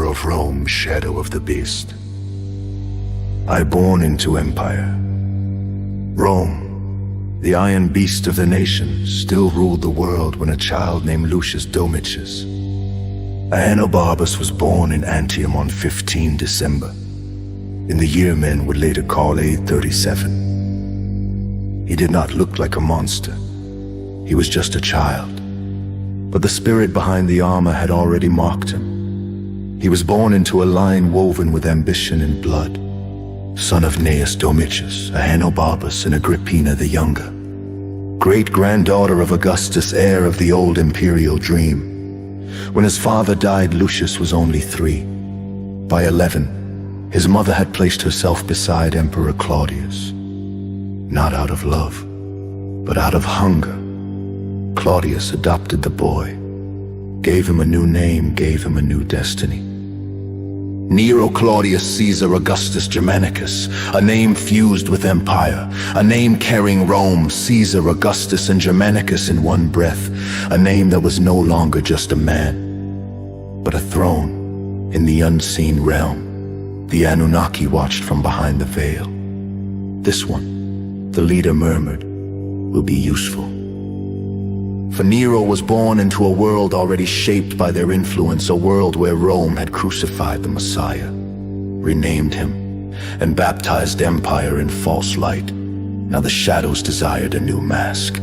of Rome, shadow of the beast. I born into empire. Rome, the iron beast of the nation, still ruled the world when a child named Lucius Domitius Ahenobarbus was born in Antium on 15 December, in the year men would later call AD 37. He did not look like a monster. He was just a child. But the spirit behind the armor had already marked him. He was born into a line woven with ambition and blood, son of Gnaeus Domitius, Ahenobarbus, and Agrippina the Younger, great-granddaughter of Augustus, heir of the old imperial dream. When his father died, Lucius was only 3. By 11, his mother had placed herself beside Emperor Claudius, not out of love, but out of hunger. Claudius adopted the boy, gave him a new name, gave him a new destiny. Nero, Claudius, Caesar, Augustus, Germanicus, a name fused with empire, a name carrying Rome, Caesar, Augustus, and Germanicus in one breath, a name that was no longer just a man, but a throne in the unseen realm. The Anunnaki watched from behind the veil. This one, the leader murmured, will be useful. For Nero was born into a world already shaped by their influence, a world where Rome had crucified the Messiah, renamed him, and baptized empire in false light. Now the shadows desired a new mask.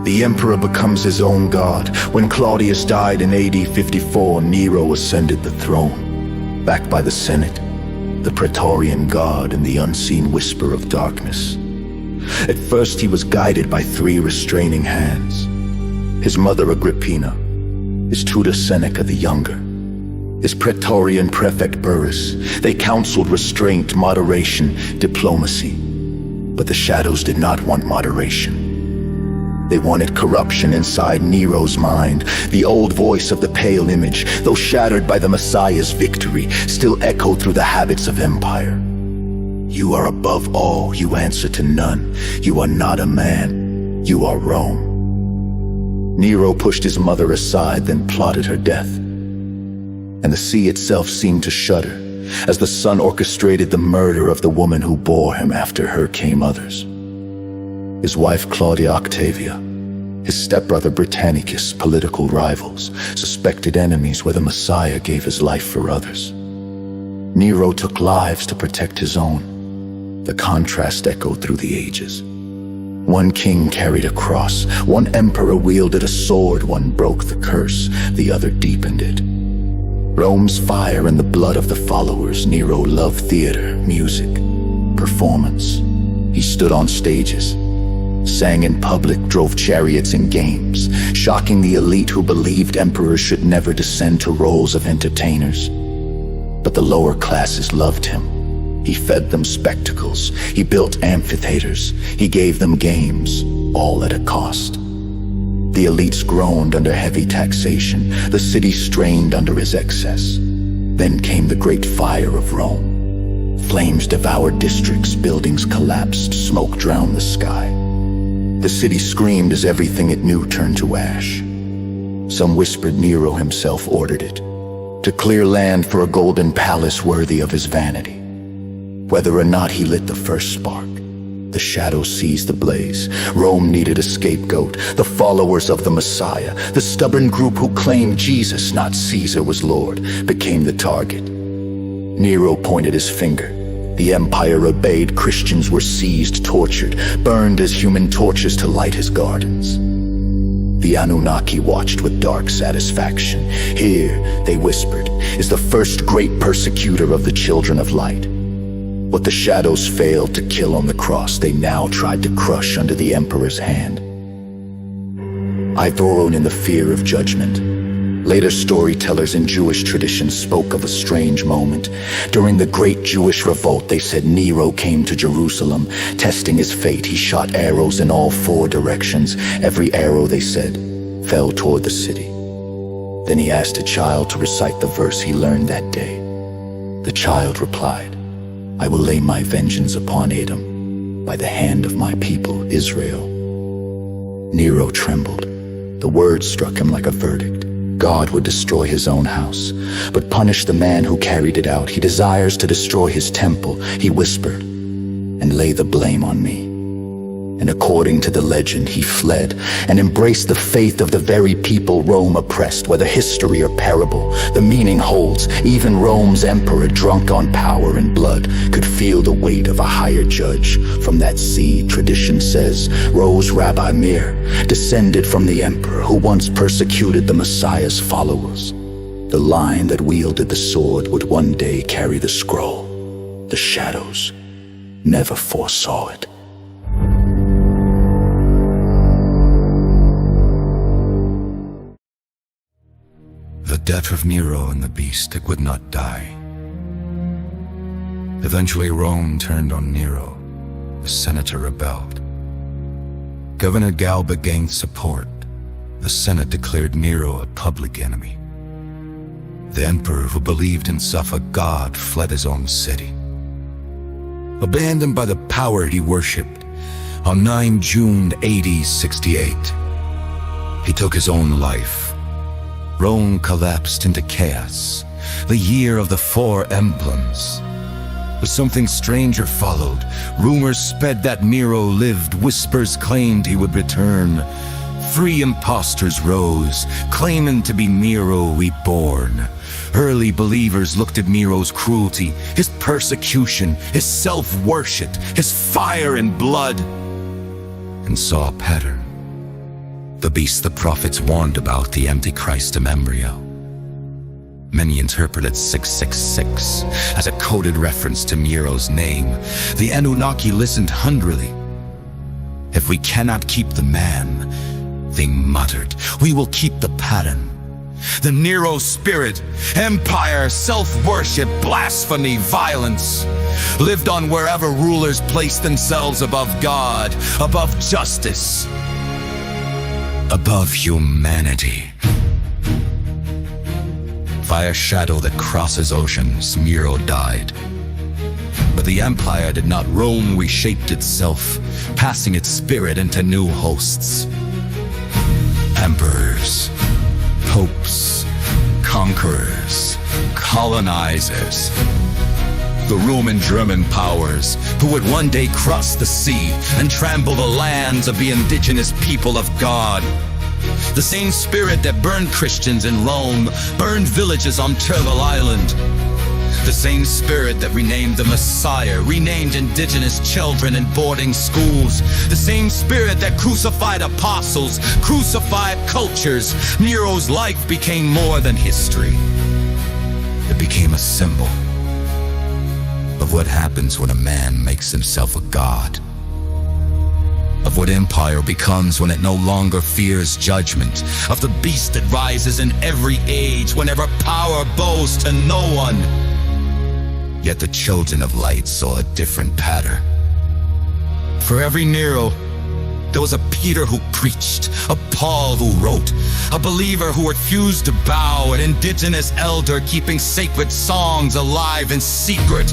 The emperor becomes his own god. When Claudius died in AD 54, Nero ascended the throne, backed by the Senate, the Praetorian Guard, and the unseen whisper of darkness. At first he was guided by 3 restraining hands. His mother Agrippina, his tutor Seneca the Younger, his Praetorian prefect Burrus. They counseled restraint, moderation, diplomacy. But the shadows did not want moderation. They wanted corruption inside Nero's mind. The old voice of the pale image, though shattered by the Messiah's victory, still echoed through the habits of empire. You are above all, you answer to none. You are not a man, you are Rome. Nero pushed his mother aside, then plotted her death. And the sea itself seemed to shudder, as the sun orchestrated the murder of the woman who bore him. After her came others. His wife Claudia Octavia, his stepbrother Britannicus, political rivals, suspected enemies where the Messiah gave his life for others. Nero took lives to protect his own. The contrast echoed through the ages. One king carried a cross, one emperor wielded a sword, one broke the curse, the other deepened it. Rome's fire and the blood of the followers. Nero loved theater, music, performance. He stood on stages, sang in public, drove chariots in games, shocking the elite who believed emperors should never descend to roles of entertainers. But the lower classes loved him. He fed them spectacles, he built amphitheaters, he gave them games, all at a cost. The elites groaned under heavy taxation, the city strained under his excess. Then came the great fire of Rome. Flames devoured districts, buildings collapsed, smoke drowned the sky. The city screamed as everything it knew turned to ash. Some whispered Nero himself ordered it, to clear land for a golden palace worthy of his vanity. Whether or not he lit the first spark, the shadows seized the blaze. Rome needed a scapegoat. The followers of the Messiah, the stubborn group who claimed Jesus, not Caesar, was Lord, became the target. Nero pointed his finger. The empire obeyed. Christians were seized, tortured, burned as human torches to light his gardens. The Anunnaki watched with dark satisfaction. Here, they whispered, is the first great persecutor of the children of light. What the shadows failed to kill on the cross, they now tried to crush under the emperor's hand. I groaned in the fear of judgment. Later storytellers in Jewish tradition spoke of a strange moment. During the great Jewish revolt, they said Nero came to Jerusalem, testing his fate. He shot arrows in all 4 directions. Every arrow, they said, fell toward the city. Then he asked a child to recite the verse he learned that day. The child replied, I will lay my vengeance upon Edom by the hand of my people, Israel. Nero trembled. The words struck him like a verdict. God would destroy his own house, but punish the man who carried it out. He desires to destroy his temple, he whispered, and lay the blame on me. And according to the legend, he fled and embraced the faith of the very people Rome oppressed. Whether history or parable, the meaning holds. Even Rome's emperor, drunk on power and blood, could feel the weight of a higher judge. From that sea, tradition says, rose Rabbi Meir, descended from the emperor who once persecuted the Messiah's followers. The line that wielded the sword would one day carry the scroll. The shadows never foresaw it. The death of Nero and the beast, it would not die. Eventually Rome turned on Nero. The senator rebelled. Governor Galba gained support. The Senate declared Nero a public enemy. The emperor, who believed himself a god, fled his own city. Abandoned by the power he worshipped, on 9 June AD 68, he took his own life. Rome collapsed into chaos, the year of the 4 emblems. But something stranger followed. Rumors sped that Nero lived. Whispers claimed he would return. 3 impostors rose, claiming to be Nero reborn. Early believers looked at Nero's cruelty, his persecution, his self-worship, his fire and blood, and saw a pattern. The beast the prophets warned about, the Antichrist embryo. Many interpreted 666 as a coded reference to Nero's name. The Anunnaki listened hungrily. If we cannot keep the man, they muttered, we will keep the pattern. The Nero spirit, empire, self-worship, blasphemy, violence, lived on wherever rulers placed themselves above God, above justice, above humanity. By a shadow that crosses oceans, Nero died. But the empire did not. Rome reshaped itself, passing its spirit into new hosts. Emperors, popes, conquerors, colonizers. The Roman-German powers who would one day cross the sea and trample the lands of the indigenous people of God. The same spirit that burned Christians in Rome burned villages on Turtle Island. The same spirit that renamed the Messiah, renamed indigenous children in boarding schools. The same spirit that crucified apostles, crucified cultures. Nero's life became more than history. It became a symbol of what happens when a man makes himself a god. Of what empire becomes when it no longer fears judgment. Of the beast that rises in every age whenever power bows to no one. Yet the children of light saw a different pattern. For every Nero, there was a Peter who preached, a Paul who wrote, a believer who refused to bow, an indigenous elder keeping sacred songs alive in secret.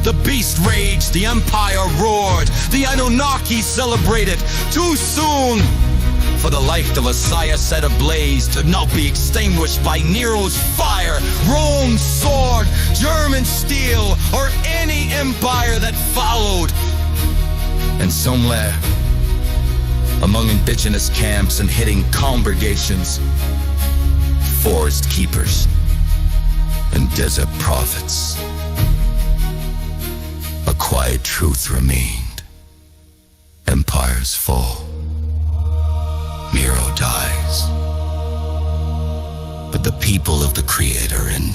The beast raged, the empire roared, the Anunnaki celebrated. Too soon for the life the Messiah set ablaze to not be extinguished by Nero's fire, Rome's sword, German steel, or any empire that followed. And somewhere, among indigenous camps and hidden congregations, forest keepers and desert prophets, a quiet truth remained. Empires fall. Nero dies. But the people of the Creator in